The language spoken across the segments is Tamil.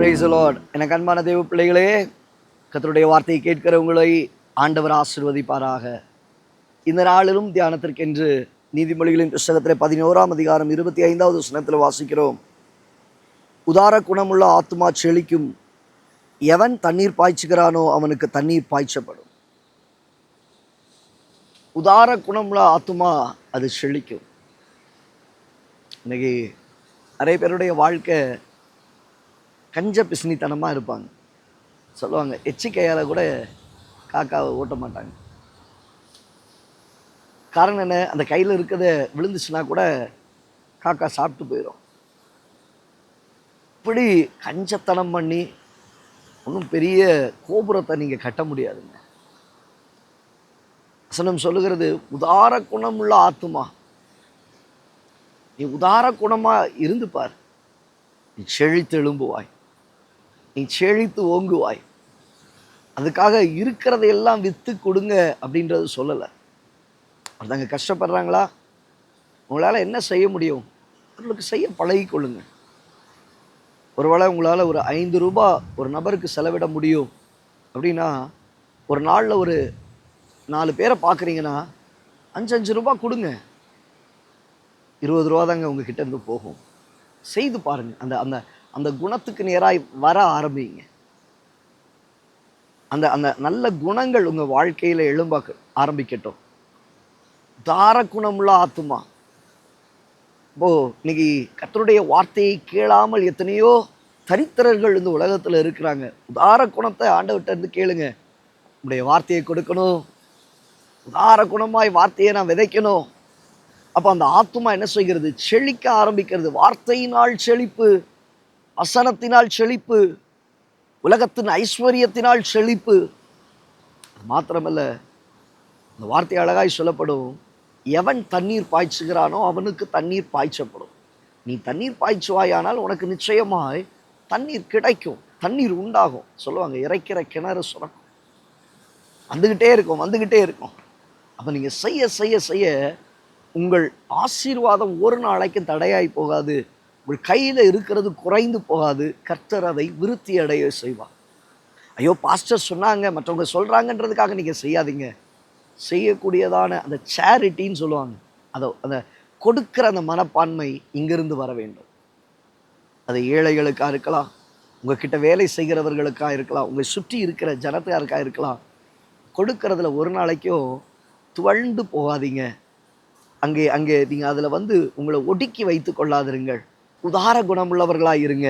Praise the Lord. எனக்கு அன்பான தேவ பிள்ளைகளே, கர்த்தருடைய வார்த்தையை கேட்கிற உங்களை ஆண்டவர் ஆசீர்வதிப்பாராக. இந்த நாளிலும் தியானத்திற்கென்று நீதிமொழிகளின் புஸ்தகத்தில் 11ஆம் அதிகாரம் 25வது வசனத்தில் வாசிக்கிறோம். உதார குணமுள்ள ஆத்துமா செழிக்கும், எவன் தண்ணீர் பாய்ச்சுகிறானோ அவனுக்கு தண்ணீர் பாய்ச்சப்படும். உதார குணமுள்ள ஆத்துமா அது செழிக்கும். இன்னைக்கு நிறைய பேருடைய வாழ்க்கை கஞ்ச பிசினித்தனமாக இருப்பாங்க. சொல்லுவாங்க, எச்சிக்கையால் கூட காக்காவை ஓட்ட மாட்டாங்க. காரணம் என்ன? அந்த கையில் இருக்கிறத விழுந்துச்சுன்னா கூட காக்கா சாப்பிட்டு போயிடும். இப்படி கஞ்சத்தனம் பண்ணி ஒன்றும் பெரிய கோபுரத்தை நீங்கள் கட்ட முடியாதுங்க. வசனம் சொல்லுகிறது, உதார குணமுள்ள ஆத்துமா. நீ உதார குணமாக இருந்து பார், நீ செழித்து எழும்புவாய், நீ செழித்து ஓங்குவாய். அதுக்காக இருக்கிறதையெல்லாம் விற்று கொடுங்க அப்படின்றது சொல்லலை. ஒருத்தங்க கஷ்டப்படுறாங்களா, உங்களால் என்ன செய்ய முடியும் அவர்களுக்கு செய்ய பழகிக்கொள்ளுங்க. ஒருவேளை உங்களால் ஒரு 5 ரூபா ஒரு நபருக்கு செலவிட முடியும் அப்படின்னா, ஒரு நாளில் ஒரு 4 பேரை பார்க்குறீங்கன்னா 5 ரூபா கொடுங்க. 20 ரூபா தாங்க உங்ககிட்ட இருந்து போகும். செய்து பாருங்கள். அந்த அந்த அந்த குணத்துக்கு நேராக வர ஆரம்பிங்க. அந்த அந்த நல்ல குணங்கள் உங்கள் வாழ்க்கையில் எழும்ப ஆரம்பிக்கட்டும். தார குணமுள்ள ஆத்துமா. இன்னைக்கு கர்த்தருடைய வார்த்தையை கேளாமல் எத்தனையோ தரித்திரர்கள் இந்த உலகத்தில் இருக்கிறாங்க. உதார குணத்தை ஆண்டவர்கிட்ட இருந்து கேளுங்க. உங்களுடைய வார்த்தையை கொடுக்கணும், உதார குணமாய் வார்த்தையை நான் விதைக்கணும். அப்போ அந்த ஆத்துமா என்ன செய்கிறது? செழிக்க ஆரம்பிக்கிறது. வார்த்தையினால் செழிப்பு, வசனத்தினால் செழிப்பு, உலகத்தின் ஐஸ்வர்யத்தினால் செழிப்பு. மாத்திரமல்ல, இந்த வார்த்தை அழகாய் சொல்லப்படும், எவன் தண்ணீர் பாய்ச்சுகிறானோ அவனுக்கு தண்ணீர் பாய்ச்சப்படும். நீ தண்ணீர் பாய்ச்சுவாயானால் உனக்கு நிச்சயமாய் தண்ணீர் கிடைக்கும், தண்ணீர் உண்டாகும். சொல்லுவாங்க, இறைக்கிற கிணறு சுரக்கும். வந்துக்கிட்டே இருக்கும். அப்போ நீங்கள் செய்ய செய்ய செய்ய உங்கள் ஆசீர்வாதம் ஒரு நாளைக்கு தடையாய் போகாது. உங்கள் கையில் இருக்கிறது குறைந்து போகாது. கர்த்தர் அதை விருத்தி அடைய செய்வார். ஐயோ பாஸ்டர் சொன்னாங்க, மற்றவங்க சொல்கிறாங்கன்றதுக்காக நீங்கள் செய்யாதீங்க. செய்யக்கூடியதான அந்த சேரிட்டின்னு சொல்லுவாங்க, அதை கொடுக்குற அந்த மனப்பான்மை இங்கிருந்து வர வேண்டும். அது ஏழைகளுக்காக இருக்கலாம், உங்ககிட்ட வேலை செய்கிறவர்களுக்காக இருக்கலாம், உங்களை சுற்றி இருக்கிற ஜனத்தாருக்காக இருக்கலாம். கொடுக்கறதுல ஒரு நாளைக்கும் துவழ்ந்து போகாதீங்க. அங்கே அங்கே நீங்கள் அதில் உங்களை ஒடுக்கி வைத்து கொள்ளாதிருங்கள். உதார குணமுள்ளவர்களாக இருங்க,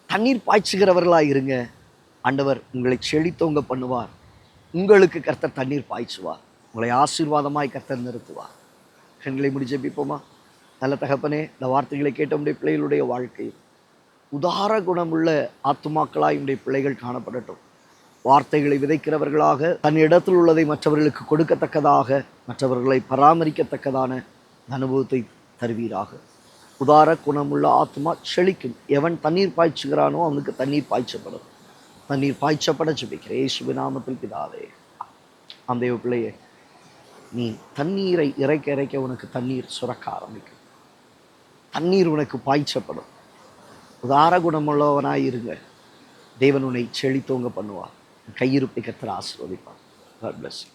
தண்ணீர் பாய்ச்சுகிறவர்களாக இருங்க. ஆண்டவர் உங்களை செழித்தோங்க பண்ணுவார். உங்களுக்கு கர்த்தர் தண்ணீர் பாய்ச்சுவார். உங்களை ஆசீர்வாதமாய் கர்த்தர் நிறுத்துவார். கண்களை முடி ஜெபிப்போமா? நல்ல தகப்பனே, இந்த வார்த்தைகளை கேட்ட உடைய பிள்ளைகளுடைய வாழ்க்கையில் உதார குணமுள்ள ஆத்துமாக்களாய் உடைய பிள்ளைகள் காணப்படட்டும். வார்த்தைகளை விதைக்கிறவர்களாக, தன் இடத்தில் உள்ளதை மற்றவர்களுக்கு கொடுக்கத்தக்கதாக, மற்றவர்களை பராமரிக்கத்தக்கதான அனுபவத்தை தருவீராக. உதார குணமுள்ள ஆத்மா செழிக்கும், எவன் தண்ணீர் பாய்ச்சுகிறானோ அவனுக்கு தண்ணீர் பாய்ச்சப்படும். தண்ணீர் பாய்ச்சப்பட ஜெபிக்கிறேன் இயேசுவின் நாமத்தில் பிதாவே. அந்த பிள்ளையே, நீ தண்ணீரை இறைக்க உனக்கு தண்ணீர் சுரக்க ஆரம்பிக்கும். தண்ணீர் உனக்கு பாய்ச்சப்படும். உதார குணமுள்ளவனாய் இருங்க. தேவன் உன்னை செழித்தோங்க பண்ணுவார். கையிருப்பை கர்த்தர் ஆசீர்வதிப்பார். God bless you.